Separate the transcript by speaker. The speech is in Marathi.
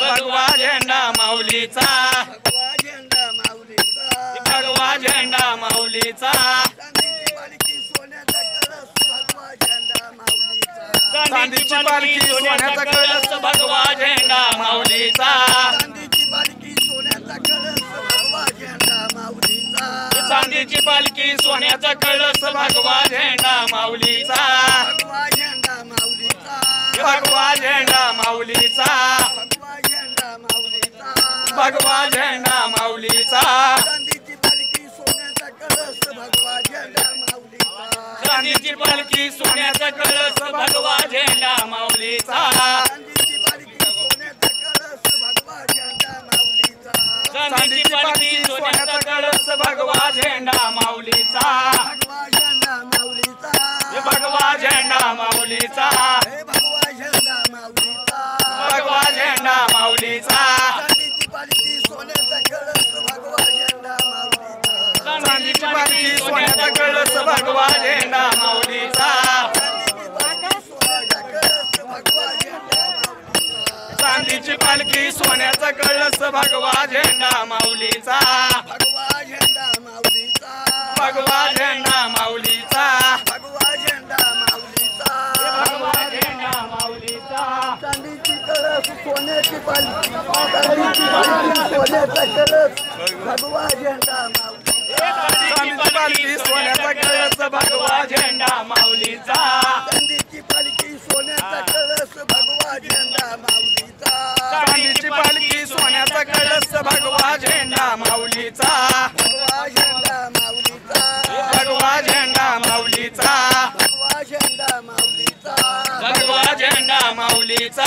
Speaker 1: भगवा झेंडा माऊलीचा भगवा झेंडा माऊलीचा चांदीची पालखी सोन्याचा कळस भगवा झेंडा माऊलीचा चांदीची पालखी सोन्याचा कळस भगवा झेंडा माऊलीचा भगवा झेंडा माऊलीचा भगवा झेंडा माऊलीचा चांदीची पालखी सोन्याचा कळस भगवा झेंडा माऊलीचा चांदीची पालखी सोन्याचा कळस भगवा झेंडा माऊलीचा भगवा झेंडा माऊलीचा भगवा झेंडा माऊलीचा चांदीची पालखी सोन्याचा कळस भगवा झेंडा माऊलीचा चांदीची पालखी सोन्याचा कळस भगवा झेंडा माऊलीचा भगवा झेंडा माऊलीचा भगवा झेंडा माऊलीचा चांदीची कळस सोन्याची पालखी सोन्याचा कळस भगवा झेंडा चांदीची पालखी सोन्याचा कळस भगवा झेंडा माऊलीचा चांदीची पालखी सोन्याचा कळस भगवा झेंडा माऊलीचा चांदीची पालखी सोन्याचा कळस भगवा झेंडा माऊलीचा भगवा झेंडा माऊलीचा भगवा झेंडा माऊलीचा भगवा झेंडा माऊलीचा भगवा झेंडा माऊलीचा